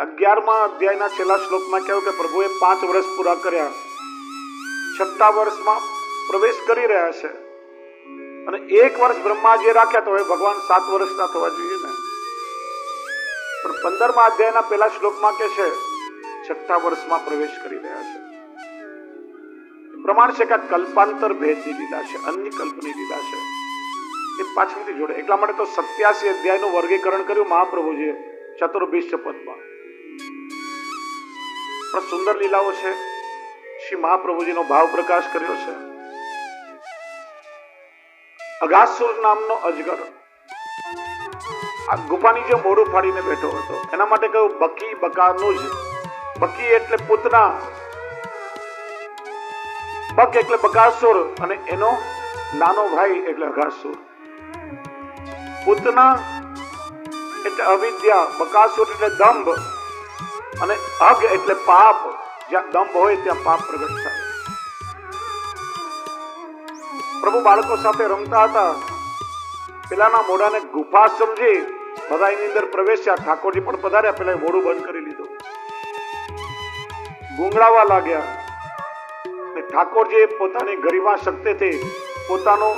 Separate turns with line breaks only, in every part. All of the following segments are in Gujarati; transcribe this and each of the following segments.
11મા અધ્યાયના છેલ્લા શ્લોકમાં કહ્યું કે પ્રભુએ 5 વર્ષ પૂરા કર્યા, 6થા વર્ષમાં પ્રવેશ કરી રહ્યા છે અને 1 વર્ષ બ્રહ્માજીએ રાખ્યા, તો હવે ભગવાન 7 વર્ષના થવા જોઈએ ને. પણ 15મા અધ્યાયના પહેલા શ્લોકમાં કે છે 6થા વર્ષમાં પ્રવેશ કરી રહ્યા છે. પ્રમાણ છે કે કલ્પાંતર ભેદની લીલા છે, અન્ય કલ્પની લીલા છે, એ પાછળથી જોડે. એટલા માટે તો 87 અધ્યાયનું વર્ગીકરણ કર્યું મહાપ્રભુજીએ ચતુર્ભીષ્ય પદમાં. પણ સુંદર લીલાઓ છે, શ્રી મહાપ્રભુજીનો ભાવ પ્રકાશ કર્યો છે. અઘાસુર નામનો અજગર આ ગુફાની જે મોઢું ફાડીને બેઠો હતો, એના માટે કહ્યું બકી બકાનું જ. બકી એટલે પૂતના, બક એટલે બકાસુર અને એનો નાનો ભાઈ એટલે અઘાસુર. પૂતના એટલે અવિદ્યા, બકાસુર એટલે દંભ અને અઘ એટલે પાપ. જ્યાં દંભ હોય ત્યાં પાપ પ્રગટ થાય. પ્રભુ બાળકો સાથે રમતા હતા, પેલાના મોઢાને ગુફા સમજી બધા એની અંદર પ્રવેશ્યા. ઠાકોરજી પણ પધાર્યા, પેલા મોઢું બંધ કરી લીધું, ગુંગળાવા લાગ્યા. ઠાકોરજી પોતાની ગરિમા શક્તિથી પોતાનો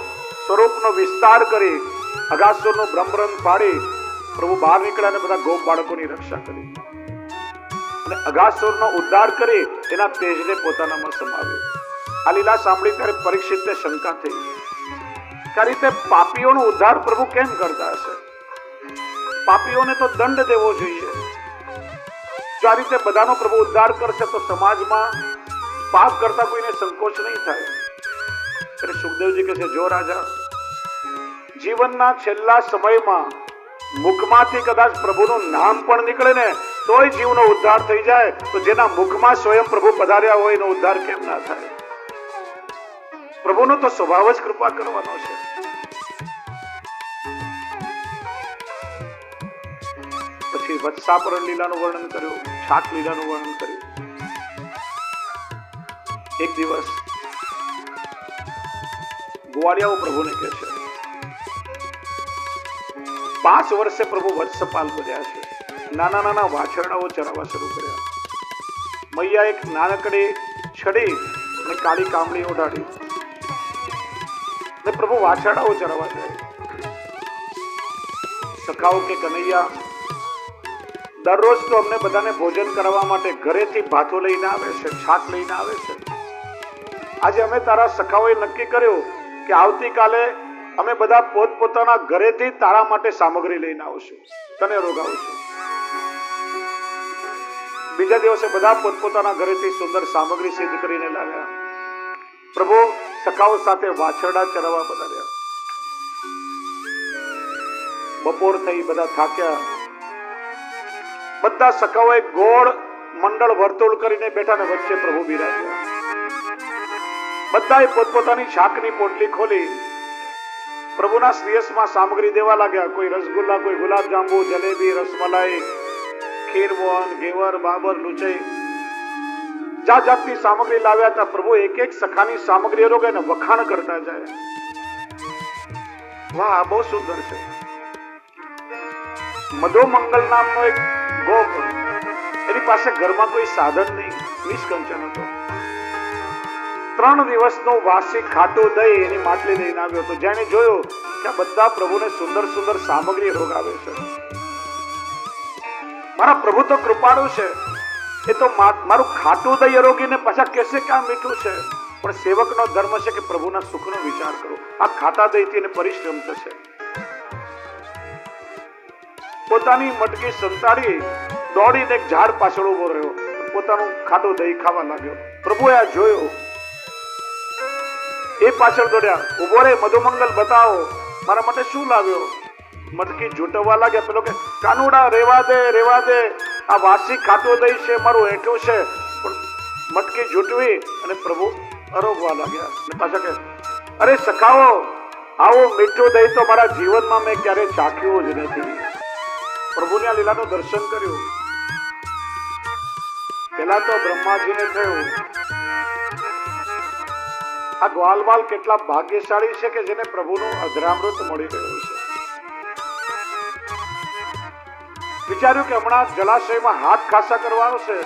સ્વરૂપનો વિસ્તાર કરી અઘાસુરનું બ્રહ્મરંધ પાડી પ્રભુ બહાર નીકળ્યા અને બધા ગોપ બાળકોની રક્ષા કરી અને અઘાસુરનો ઉદ્ધાર કરી એના તેજને પોતાનામાં સમાવ્યો. આ લીલા સાંભળી ત્યારે પરીક્ષિતને શંકા થઈ કે આ રીતે પાપીઓનો ઉદ્ધાર પ્રભુ કેમ કરતા હશે? પાપીઓને તો દંડ દેવો જોઈએ. જો આ રીતે બધાનો પ્રભુ ઉદ્ધાર કરશે તો સમાજમાં પાપ કરતા કોઈને સંકોચ નહીં થાય. એટલે સુખદેવજી કહે છે, જો રાજા જીવનના છેલ્લા સમયમાં મુખમાંથી કદાચ પ્રભુનું નામ પણ નીકળે ને તોય જીવનો ઉદ્ધાર થઈ જાય, તો જેના મુખમાં સ્વયં પ્રભુ પધાર્યા હોય એનો ઉદ્ધાર કેમ ના થાય? પ્રભુનો તો સ્વભાવ જ કૃપા કરવાનો છે. પછી વત્સાપરણ લીલાનું વર્ણન કર્યું, છાક લીલાનું વર્ણન કર્યું. એક દિવસ ગોવાળિયાઓ પ્રભુને કહે છે, 5 વર્ષે પ્રભુ વત્સપાલ બન્યા છે. નાના નાના વાછરડાઓ ચરાવવા શરૂ કર્યા. મૈયા એક નાનકડી છડી અને કાળી કામળી ઓઢાડી ને પ્રભુ વાછરડાઓ ચરાવવા જાય. સખાઓ કે કનૈયા, દરરોજ તો અમને બધાને ભોજન કરવા માટે ઘરેથી ભાથો લઈને આવે છે, છાક લઈને આવે છે. આજે અમે તારા સખાઓએ નક્કી કર્યું કે આવતીકાલે અમે બધા પોતપોતાના ઘરેથી તારા માટે સામગ્રી લઈને આવશું, તને રોગાવશું. બીજા દિવસે બધા પોતપોતાના ઘરેથી સુંદર સામગ્રી સિદ્ધ કરીને લાવ્યા. પ્રભુ સખાઓ સાથે વાછરડા ચરાવવા પધાર્યા. બપોર થઈ, બધા થાક્યા. બધા સખાઓએ ગોળ મંડળ વર્તુળ કરીને બેઠા ને વચ્ચે પ્રભુ બિરાજ્યા. બધાએ પોતપોતાની છાકની પોટલી ખોલી પ્રભુના શ્રેયસમાં સામગ્રી દેવા લાગ્યા. કોઈ રસગુલ્લા, કોઈ ગુલાબ જાંબુ, જલેબી, રસમલાઈ, ખીર મોહન, ઘેવર, બાબર, લુચઈ, જાત જાતની સામગ્રી લાવ્યા હતા. પ્રભુ એક એક સખાની સામગ્રી રોગે ને વખાણ કરતા જાય. વાહ, બહુ સુંદર છે. મધોમંગલ નામનો એક ગોપ, એની પાસે ઘરમાં કોઈ સાધન નહીં, નિષ્કંચન હતો. 3 દિવસનું વાસી ખાટું દહીં એની માટલી લઈને આવ્યો હતો. જેને જોયું કે બધા પ્રભુને સુંદર સુંદર સામગ્રી રોગાવે છે. મારા પ્રભુ તો કૃપાળુ છે, એ તો મારું ખાટું દહીં રોગીને પાછા કહેશે કે આ મીઠું છે. પણ સેવકનો ધર્મ છે કે પ્રભુના સુખનો વિચાર કરો. આ ખાટા દહીંથી એને પરિશ્રમ થશે. પોતાની મટકી સંતાડી દોડીને એક ઝાડ પાછળ ઉભો રહ્યો, પોતાનું ખાટું દહીં ખાવા લાગ્યો. પ્રભુએ આ જોયું, એ પાછળ દોડ્યા, ઉભો રે મધુમંગલ, બતાવો મારા માટે શું લાવ્યો. મટકી ઝૂંટવવા લાગ્યા. પેલો કે કાનુડા, રેવા દે, રેવા દે, આ વાસી ખાટું દહીં છે, મારું હેઠું છે. પણ મટકી ઝૂંટવી અને પ્રભુ અરોગવા લાગ્યા. અને પાછા કે અરે સખાઓ, આવું મીઠું દહીં તો મારા જીવનમાં મેં ક્યારે ચાખ્યું જ નથી. પ્રભુની આ લીલાનું દર્શન કર્યું. પેલા તો બ્રહ્માજીને થયું આ ગ્વાલવાલ કેટલા ભાગ્યશાળી છે કે જેને પ્રભુનું અધરામૃત મળી ગયું છે. વિચાર્યું કે હમણાં જલાશયમાં હાથ ખાસા કરવાનો છે.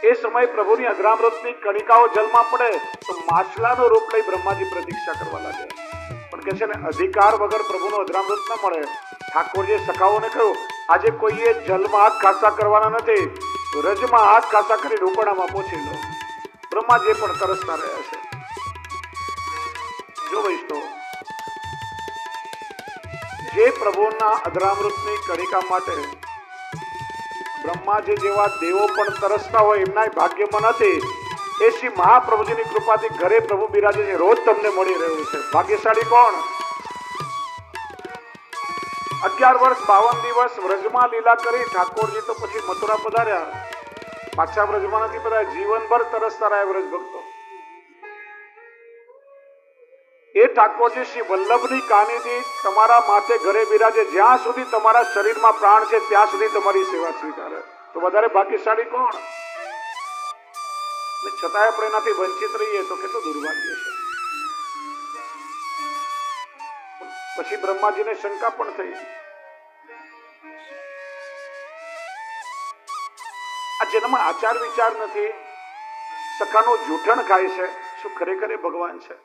એ સમયે પ્રભુની અધરામૃતની કણિકાઓ જલમાં પડે તો માછલાનો રૂપ લઈ બ્રહ્માજી પ્રતીક્ષા કરવા લાગ્યા. પણ કે છે ને, અધિકાર વગર પ્રભુનો અધરામૃત ન મળે. ઠાકોરજીએ સખાઓને કહ્યું, આજે કોઈએ જલમાં હાથ ખાસા કરવાના નથી, રજમાં હાથ ખાસા કરી ઢોકણામાં પહોંચી લો. બ્રહ્માજી પણ તરસતા રહ્યા છે. જો વૈષ્ણવ, જે પ્રભુના અધરામૃતની કણિકા માટે બ્રહ્માજી જેવા દેવો પણ તરસતા હોય એમના ભાગ્યમાં નથી, એ શ્રી મહાપ્રભુજીની કૃપાથી ઘરે પ્રભુ બિરાજે છે, રોજ તમને મળી રહ્યું છે. ભાગ્યશાળી કોણ? 11 વર્ષ 52 દિવસ વ્રજમાં લીલા કરી ઠાકોરજી તો પછી મથુરા પધાર્યા. પાછા વ્રજમાં નથી પધાર્યા, જીવનભર તરસતા રહ્યા વ્રજ ભક્તો. એ ઠાકોરજી શ્રી વલ્લભની કાનીથી તમારા માથે ઘરે બિરાજે, જ્યાં સુધી તમારા શરીરમાં પ્રાણ છે ત્યાં સુધી તમારી સેવા સ્વીકારે. તો વધારે ભાગ્યશાળી કોણ? છતાંય આપણે એનાથી વંચિત રહીએ તો કેટલું દુર્ભાગ્ય છે. પછી બ્રહ્માજીને શંકા પણ થઈ, આ જેનામાં આચાર વિચાર નથી, સખાનું જૂઠણ ખાય છે, શું ખરેખર એ ભગવાન છે?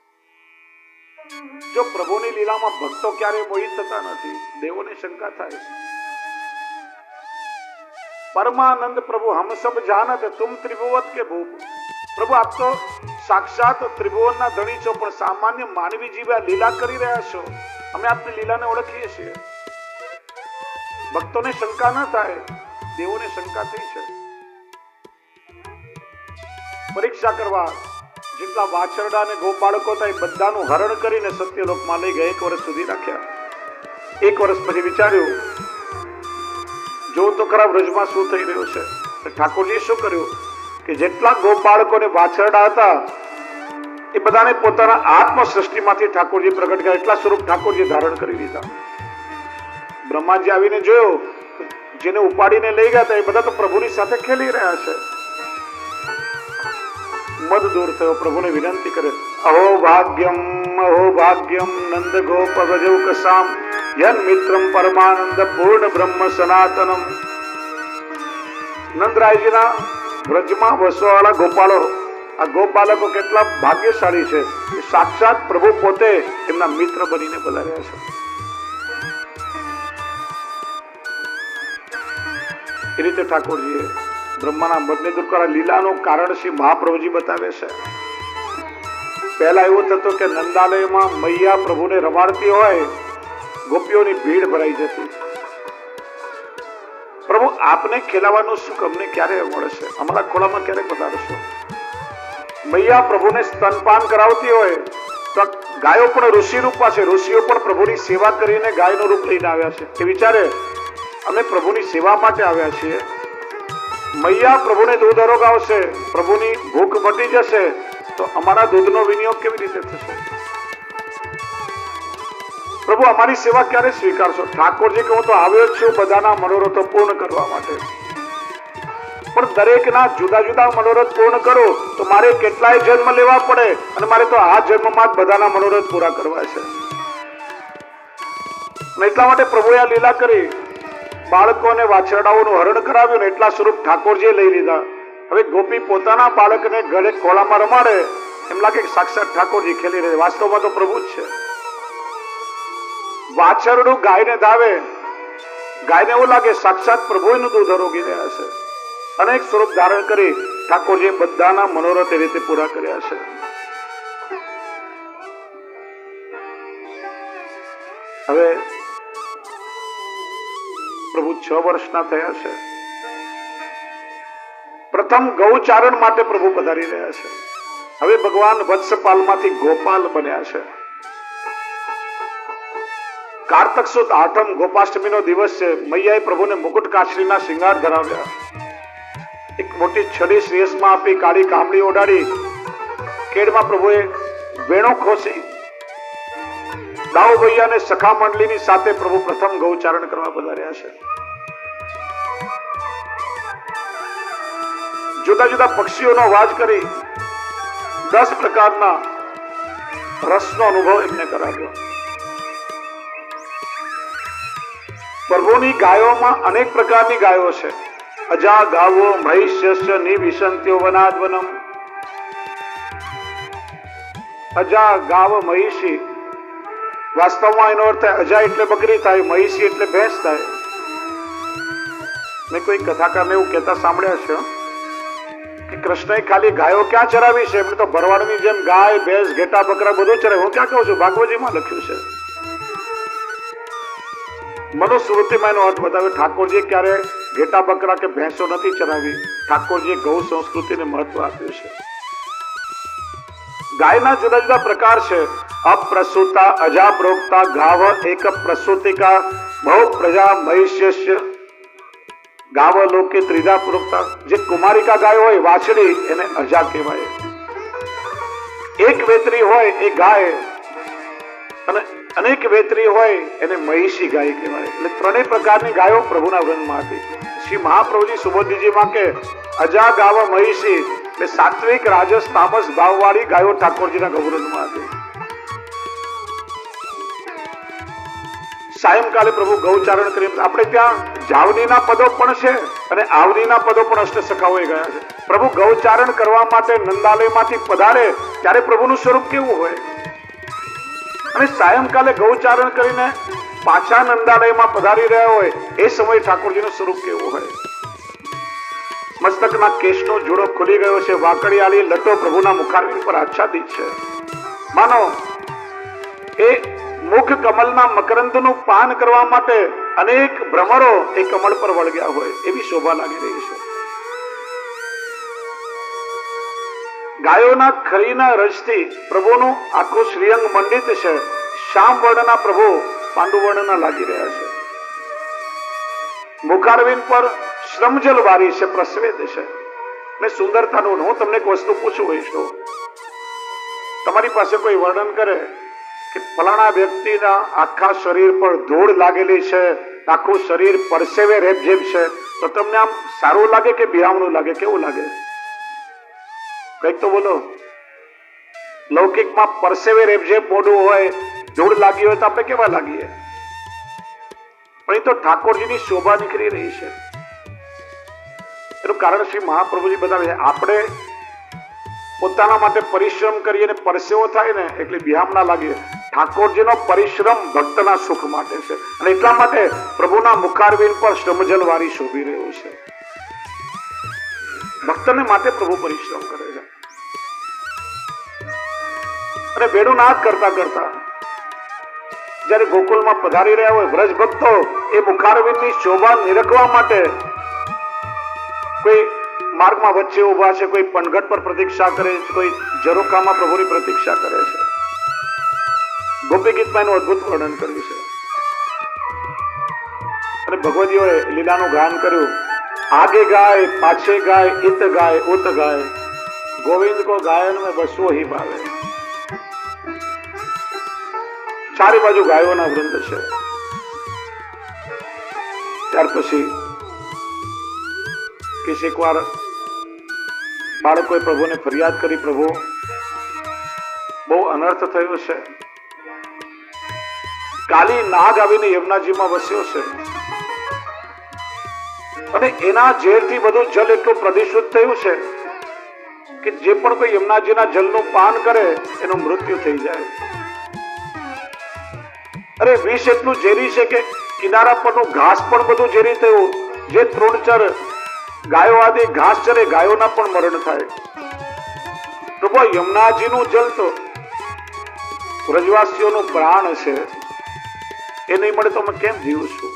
જો પ્રભુની લીલામાં ભક્તો ક્યારે મોહિત થતા નથી, દેવોને શંકા થાય. પરમાનંદ પ્રભુ હમ સબ જાનત તુમ ત્રિભુવન કે ભૂપ. પ્રભુ, આપ તો સાક્ષાત ત્રિભુવનના ધણી છો, પણ સામાન્ય માનવી જીવ્યા લીલા કરી રહ્યા છો. અમે આપની લીલાને ઓળખીએ છીએ. ભક્તોને શંકા ન થાય, દેવોને શંકા થઈ છે. પરીક્ષા કરવા જેટલા વાછરડા અને ગોપાળકો હતા એ બધાનું હરણ કરીને સત્યલોકમાં લઈ ગયા. 1 વર્ષ સુધી રાખ્યા. 1 વર્ષ પછી વિચાર્યું, જો તો ખરા વ્રજમાં શું થઈ રહ્યું છે. ઠાકોરજી શું કર્યું કે જેટલા ગોપાળકો ને વાછરડા હતા એ બધાને પોતાના આત્મ સૃષ્ટિમાંથી ઠાકોરજી પ્રગટ કર્યા. એટલા સ્વરૂપ ઠાકોરજી ધારણ કરી દીધા. બ્રહ્માજી આવીને જોયો, જેને ઉપાડીને લઈ ગયા હતા એ બધા તો પ્રભુની સાથે ખેલી રહ્યા છે. મદ દૂર થયો, પ્રભુને વિનંતી કરે, અહો ભાગ્યમ નંદ ગોપ ભજવ કસામ યન મિત્રમ પરમાનંદ પૂર્ણ બ્રહ્મ સનાતનમ. નંદરાયજીના વ્રજમાં વસવાવાળા ગોપાળો, આ ગોપાલકો કેટલા ભાગ્યશાળી છે, સાક્ષાત પ્રભુ પોતે એમના મિત્ર બનીને પધાર્યા છે. એ રીતે ઠાકોરજીએ બ્રહ્માના મદને દૂર કરવા લીલાનું કારણ શ્રી મહાપ્રભુજી બતાવે છે. પહેલા એવું થતું કે નંદાલયમાં મૈયા પ્રભુને રમાડતી હોય, ગોપીઓની ભીડ ભરાઈ જતી. પ્રભુ, આપને ખેલાવાનું સુખ અમને ક્યારે મળશે? અમારા ખોળામાં ક્યારે પધારશો? મૈયા પ્રભુને સ્તનપાન કરાવતી હોય તો ગાયો પણ ઋષિ રૂપા છે. ઋષિઓ પણ પ્રભુની સેવા કરીને ગાયનું રૂપ લઈને આવ્યા છે. એ વિચારે, અમે પ્રભુની સેવા માટે આવ્યા છીએ. મૈયા પ્રભુને દૂધ અરોગાવશે, પ્રભુની ભૂખ મટી જશે, તો અમારા દૂધનો વિનિયોગ કેવી રીતે થશે? પ્રભુ, અમારી સેવા ક્યારે સ્વીકારશો? ઠાકોરજી કે હું તો આવ્યો છું બધાના મનોરથો પૂર્ણ કરવા માટે, પણ દરેકના જુદા જુદા મનોરથ પૂર્ણ કરો તો મારે કેટલાય જન્મ લેવા પડે, અને મારે તો આ જન્મમાં જ બધાના મનોરથ પૂરા કરવા છે. એટલા માટે પ્રભુએ આ લીલા કરી, બાળકો અને વાછરડાઓનું હરણ કરાવ્યું ને એટલા સ્વરૂપ ઠાકોરજીએ લઈ લીધા. હવે ગોપી પોતાના બાળકને ગળે ખોળામાં રમાડે એમ લાગે કે સાક્ષાત ઠાકોરજી ખેલી રહે. વાસ્તવમાં તો પ્રભુ જ છે. વાછરડું ગાયને ધાવે, ગાયને એવું લાગે સાક્ષાત પ્રભુ એનું દૂધ અરોગી રહ્યા છે. અનેક સ્વરૂપ ધારણ કરી ઠાકોરજીએ બધાના મનોરથ એ રીતે પૂરા કર્યા છે. હવે પ્રભુ 6 વર્ષના થયા છે. પ્રથમ ગૌચારણ માટે પ્રભુ પધારી રહ્યા છે. હવે ભગવાન વત્સપાલમાંથી ગોપાલ બન્યા છે. કારતક સુદ 8મ ગોપાષ્ટમીનો દિવસ છે. મૈયાએ પ્રભુને મુકુટ કાછરીના શિંગાર ધરાવ્યા. એક મોટી છડી શ્રેયસમાં આપી, કાળી કામડી ઓઢાડી, કેડમાં પ્રભુએ વેણો ખોસી, દાઉ ભૈયા અને સખા મંડળીની સાથે પ્રભુ પ્રથમ ગૌચારણ કરવા પધાર્યા છે. જુદા જુદા પક્ષીઓનો અવાજ કરી 10 પ્રકારના રસનો અનુભવ એમને કરાવ્યો. પ્રભુની ગાયોમાં અનેક પ્રકારની ગાયો છે. અજા ગાવો મહિષ્યસ્ય નિવિશંત્યો વનાદ્વનમ. અજા ગાવ મહિષી, વાસ્તવમાં એનો અર્થ અજા એટલે બકરી થાય, મહિષી એટલે ભેંસ થાય. મેં કોઈ કથાકારને એવું કહેતા સાંભળ્યા છે કે કૃષ્ણએ ખાલી ગાયો ક્યાં ચરાવી છે? એમણે તો ભરવાડની જેમ ગાય, ભેંસ, ઘેટા, બકરા બધું ચરાવે. હું ક્યાં કહું છું? ભાગવતજીમાં લખ્યું છે. મનુસ્મૃતિમાં એનો અર્થ બતાવ્યો. ઠાકોરજી ક્યારે ઘેટા, બકરા કે ભેંસો નથી ચરાવી. ઠાકોરજીએ ગૌ સંસ્કૃતિને મહત્વ આપ્યું છે. ગાયના જુદા જુદા પ્રકાર છે. અપ્રસૂતા, અજા પ્રોક્તા, ગાવ એક પ્રસૂતિકા, બહુ પ્રજા મહિષ્યસ્ય. ગાવ લોકે ત્રિધા પ્રોક્તા. જે કુમારિકા ગાય હોય, વાછડી, એને અજા કહેવાય. એક વેતરી હોય એ ગાય, અને અનેક વેતરી હોય એને મહિષી ગાય કહેવાય. એટલે ત્રણેય પ્રકારની ગાયો પ્રભુના વૃંદમાં હતી. શ્રી મહાપ્રભુજી સુબોધજીમાં કે અજા ગાવ મહિષી એટલે સાત્વિક, રાજસ, તામસ ભાવવાળી ગાયો ઠાકોરજીના ગૌવૃંદમાં હતી. સાયંકાલે પ્રભુ ગૌચારણ કરી. આપણે ત્યાં જાવનીના પદો પણ છે અને આવનીના પદો પણ અષ્ટસખાઓએ ગયા છે. પ્રભુ ગૌચારણ કરવા માટે નંદાલયમાંથી પધારે ત્યારે પ્રભુનું સ્વરૂપ કેવું હોય, અને સાયંકાલે ગૌચારણ કરીને પાછા નંદાલયમાં પધારી રહ્યા હોય એ સમયે ઠાકોરજીનું સ્વરૂપ કેવું હોય. મસ્તકના કેશનો જોડો ખુલી ગયો છે. વાકડિયાળી લટો પ્રભુના મુખારવિંદ પર આચ્છાદિત છે. માનો એ મુખ કમલના મકરંદનું પાન કરવા માટે અનેક ભ્રમરો એ કમળ પર વળગ્યા હોય એવી શોભા લાગી રહી છે. ગાયોના ખરીના રજથી પ્રભુનું આખું શ્રીઅંગ મંડિત છે. શ્યામ વર્ણના પ્રભુ પાંડુ વર્ણના લાગી રહ્યા છે. મુખારવિંદ પર શ્રમજલ વારી છે, પ્રસ્વેદ છે. મેં સુંદરતાનું, હું તમને એક વસ્તુ પૂછું વૈષ્ણવ, તમારી પાસે કોઈ વર્ણન કરે કે ફલાણા વ્યક્તિના આખા શરીર પર ધૂળ લાગેલી છે, આખું શરીર પરસેવે રેબઝેબ છે, તો તમને આમ સારું લાગે કે બિહામણું લાગે? કેવું લાગે? કઈક તો બોલો. લૌકિકમાં પરસેવે રેબઝેબ મોઢું હોય, ધૂળ લાગી હોય તો આપણે કેવા લાગીએ? પણ એ તો ઠાકોરજીની શોભા નીકળી રહી છે. એનું કારણ શ્રી મહાપ્રભુજી બતાવે છે. આપણે પોતાના માટે પરિશ્રમ કરીએ ને પરસેવો થાય ને એટલે બિહામણા લાગીએ. ઠાકોરજીનો પરિશ્રમ ભક્તના સુખ માટે છે, અને એટલા માટે પ્રભુના મુખારવિંદ પર શ્રમજલ વારી શોભી રહ્યું છે. ભક્તને માટે પ્રભુ પરિશ્રમ કરે છે. અને બેડું નાદ કરતા કરતા જયારે ગોકુળમાં પધારી રહ્યા હોય વ્રજ ભક્તો, એ મુખારવિંદની શોભા નિરખવા માટે કોઈ માર્ગમાં વચ્ચે ઉભા છે, કોઈ પનઘટ પર પ્રતીક્ષા કરે છે, કોઈ ઝરોખામાં પ્રભુની પ્રતીક્ષા કરે છે. ગોપી ગીતમાં એનું અદભુત વર્ણન કર્યું છે. અને ભગવતીઓએ લીલાનું ગાન કર્યું. આગે ગાય, પાછે ગાય, ઇત ગાય, ઉત ગાય, ગોવિંદ કો ગાયન में बसो ही भावे. ચારે બાજુ ગાયોના વૃંદ છે. ત્યાર પછી કેટલીક વાર બાળકોએ પ્રભુને ફરિયાદ કરી, પ્રભુ બહુ અનર્થ થયો છે. કાલી નાગ આવીને યમુનાજીમાં વસ્યો છે, અને એના ઝેરથી બધું જલ એટલું પ્રદૂષિત થયું છે કે જે પણ કોઈ યમુનાજીના જલનું પાન કરે એનું મૃત્યુ થઈ જાય. અરે વિષ એટલું ઝેરી છે કે કિનારા પરનું ઘાસ પણ બધું ઝેરી થયું. જે તૃણચર ગાયો આદિ ઘાસ ચરે, ગાયોના પણ મરણ થાય. પ્રભુ યમુનાજીનું જલ તો વ્રજવાસીઓનું પ્રાણ છે, એ નહીં મળે તો અમે કેમ જીવશું?